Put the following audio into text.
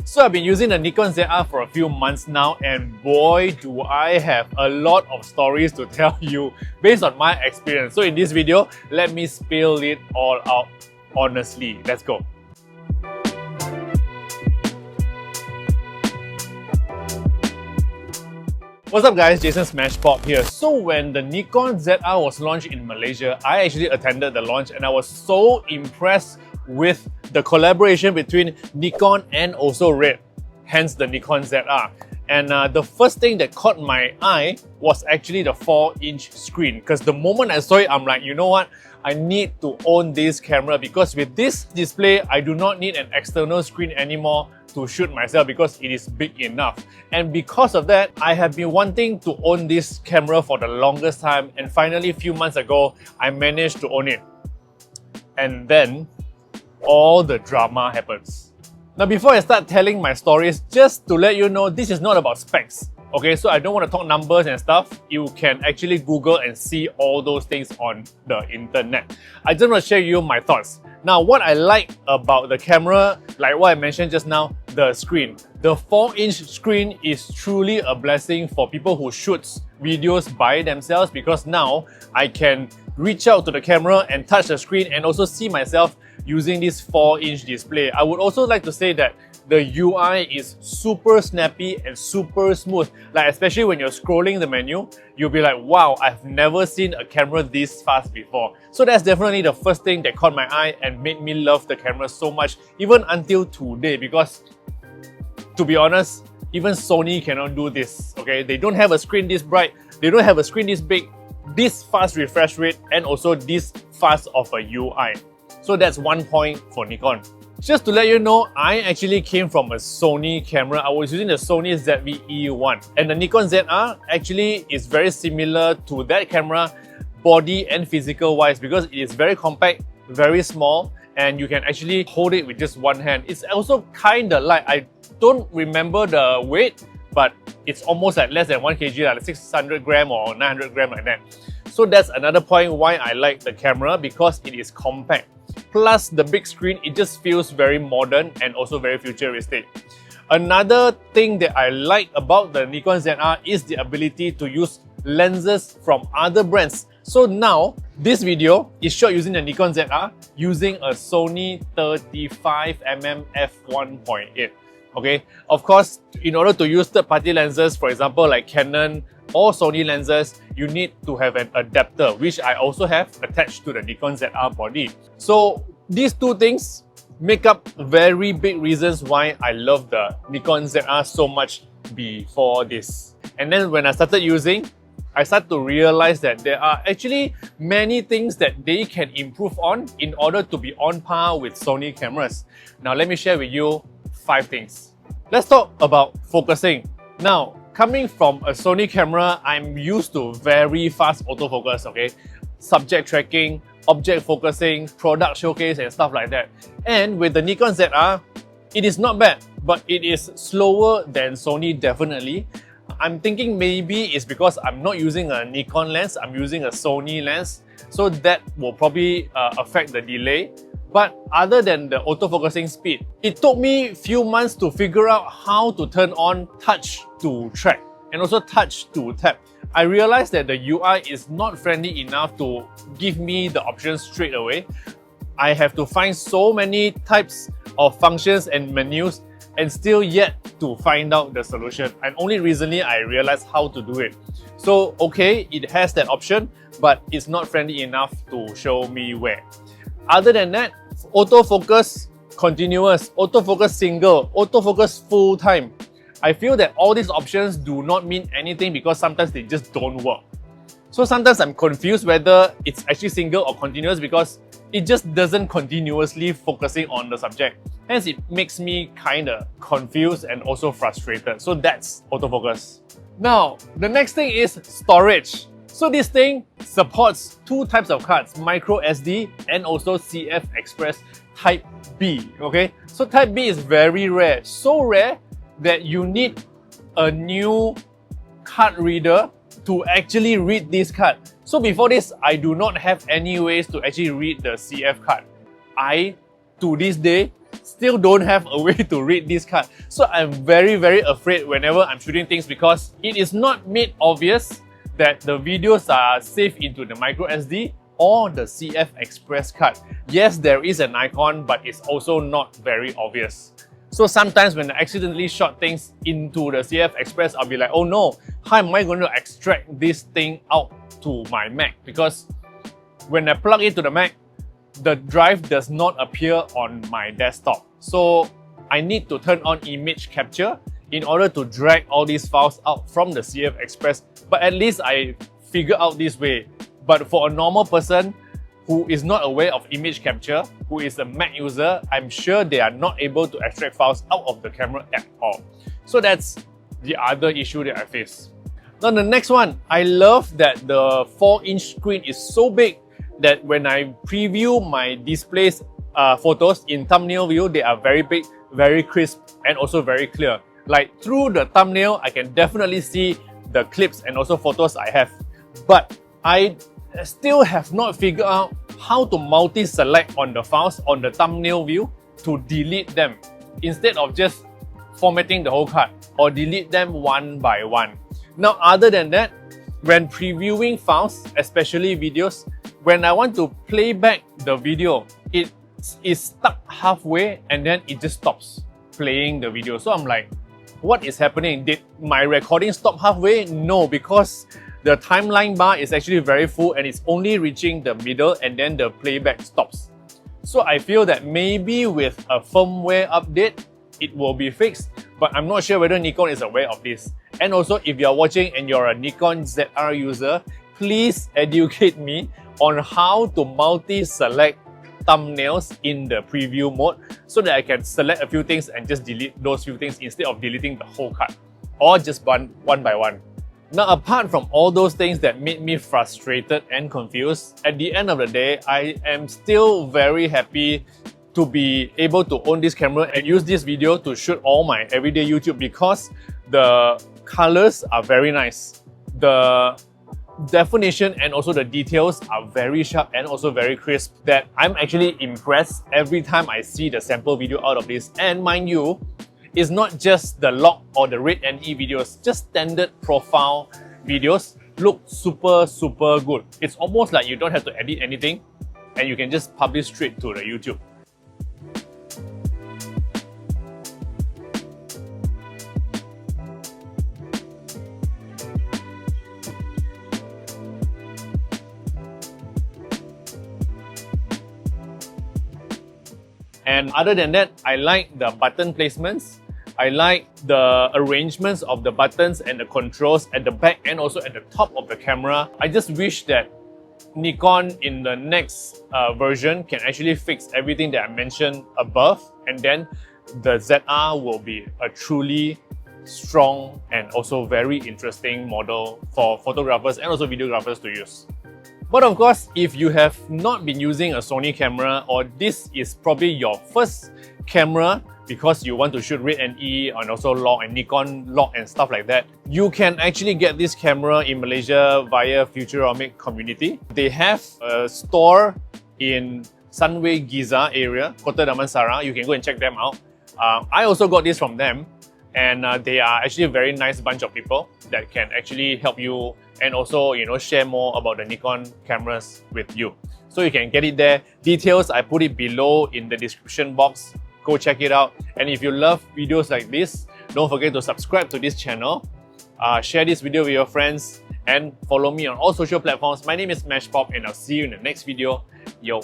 So I've been using the Nikon ZR for a few months now, and boy do I have a lot of stories to tell you based on my experience. So in this video, let me spill it all out honestly. Let's go. What's up guys, Jason smashpop here. So when the Nikon ZR was launched in Malaysia, I actually attended the launch and I was so impressed with the collaboration between Nikon and also Red, hence the Nikon ZR. And the first thing that caught my eye was actually the 4-inch screen, because the moment I saw it, I'm like, you know what? I need to own this camera, because with this display, I do not need an external screen anymore to shoot myself because it is big enough. And because of that, I have been wanting to own this camera for the longest time, and finally a few months ago, I managed to own it. And then, all the drama happens. Now before I start telling my stories, just to let you know, this is not about specs. Okay, so I don't want to talk numbers and stuff. You can actually Google and see all those things on the internet. I just want to share you my thoughts. Now, what I like about the camera, like what I mentioned just now, the screen. The 4-inch screen is truly a blessing for people who shoot videos by themselves, because now I can reach out to the camera and touch the screen and also see myself using this 4-inch display. I would also like to say that the UI is super snappy and super smooth. Like especially when you're scrolling the menu, you'll be like, wow, I've never seen a camera this fast before. So that's definitely the first thing that caught my eye and made me love the camera so much, even until today, because to be honest, even Sony cannot do this, okay? They don't have a screen this bright, they don't have a screen this big, this fast refresh rate, and also this fast of a UI. So that's one point for Nikon. Just to let you know, I actually came from a Sony camera. I was using the Sony ZV-E1, and the Nikon ZR actually is very similar to that camera, body and physical wise, because it is very compact, very small, and you can actually hold it with just one hand. It's also kind of light. I don't remember the weight, but it's almost like less than 1 kg, like 600 gram or 900 gram like that. So that's another point why I like the camera, because it is compact. Plus the big screen, it just feels very modern and also very futuristic. Another thing that I like about the Nikon ZR is the ability to use lenses from other brands. So now, this video is shot using the Nikon ZR using a Sony 35mm f1.8. Okay, of course, in order to use third-party lenses, for example like Canon or Sony lenses, you need to have an adapter, which I also have attached to the Nikon ZR body. So these two things make up very big reasons why I love the Nikon ZR so much before this. And then when I started using, I started to realize that there are actually many things that they can improve on in order to be on par with Sony cameras. Now let me share with you 5 things. Let's talk about focusing. Now, coming from a Sony camera, I'm used to very fast autofocus, okay? Subject tracking, object focusing, product showcase and stuff like that. And with the Nikon ZR, it is not bad, but it is slower than Sony definitely. I'm thinking maybe it's because I'm not using a Nikon lens, I'm using a Sony lens. So that will probably affect the delay. But other than the autofocusing speed, it took me a few months to figure out how to turn on touch to track and also touch to tap. I realized that the UI is not friendly enough to give me the options straight away. I have to find so many types of functions and menus and still yet to find out the solution. And only recently I realized how to do it. So okay, it has that option, but it's not friendly enough to show me where. Other than that, autofocus continuous, autofocus single, autofocus full time. I feel that all these options do not mean anything because sometimes they just don't work. So sometimes I'm confused whether it's actually single or continuous, because it just doesn't continuously focusing on the subject. Hence, it makes me kinda confused and also frustrated. So that's autofocus. Now, the next thing is storage. So this thing supports 2 types of cards, micro SD and also CF Express Type B, okay? So Type B is very rare, so rare that you need a new card reader to actually read this card. So before this, I do not have any ways to actually read the CF card. I, to this day, still don't have a way to read this card. So I'm very afraid whenever I'm shooting things because it is not made obvious that the videos are saved into the micro SD or the CF Express card. Yes, there is an icon, but it's also not very obvious. So sometimes when I accidentally shot things into the CF Express, I'll be like, oh no, how am I going to extract this thing out to my Mac? Because when I plug it to the Mac, the drive does not appear on my desktop. So I need to turn on image capture in order to drag all these files out from the CF Express. But at least I figure out this way. But for a normal person who is not aware of image capture, who is a Mac user, I'm sure they are not able to extract files out of the camera at all. So that's the other issue that I face. Now the next one, I love that the 4-inch screen is so big that when I preview my displays photos in thumbnail view, they are very big, very crisp, and also very clear. Like through the thumbnail, I can definitely see the clips and also photos I have. But I still have not figured out how to multi-select on the files on the thumbnail view to delete them instead of just formatting the whole card or delete them one by one. Now, other than that, when previewing files, especially videos, when I want to play back the video, it is stuck halfway and then it just stops playing the video. So I'm like, what is happening? Did my recording stop halfway? No, because the timeline bar is actually very full and it's only reaching the middle and then the playback stops. So I feel that maybe with a firmware update, it will be fixed, but I'm not sure whether Nikon is aware of this. And also, if you're watching and you're a Nikon ZR user, please educate me on how to multi-select thumbnails in the preview mode so that I can select a few things and just delete those few things instead of deleting the whole card or just one by one. Now, apart from all those things that made me frustrated and confused, at the end of the day, I am still very happy to be able to own this camera and use this video to shoot all my everyday YouTube because the colors are very nice. The definition and also the details are very sharp and also very crisp that I'm actually impressed every time I see the sample video out of this. And mind you, it's not just the log or the Red NE videos, just standard profile videos look super good. It's almost like you don't have to edit anything and you can just publish straight to the YouTube. And other than that, I like the button placements. I like the arrangements of the buttons and the controls at the back and also at the top of the camera. I just wish that Nikon in the next version can actually fix everything that I mentioned above, and then the ZR will be a truly strong and also very interesting model for photographers and also videographers to use. But of course, if you have not been using a Sony camera or this is probably your first camera because you want to shoot Red NE and also log and Nikon log and stuff like that, you can actually get this camera in Malaysia via Futuromic Community. They have a store in Sunway Giza area, Kota Damansara. You can go and check them out. I also got this from them, and they are actually a very nice bunch of people that can actually help you and also, share more about the Nikon cameras with you. So you can get it there. Details, I put it below in the description box. Go check it out. And if you love videos like this, don't forget to subscribe to this channel. Share this video with your friends and follow me on all social platforms. My name is smashpop and I'll see you in the next video. Yo.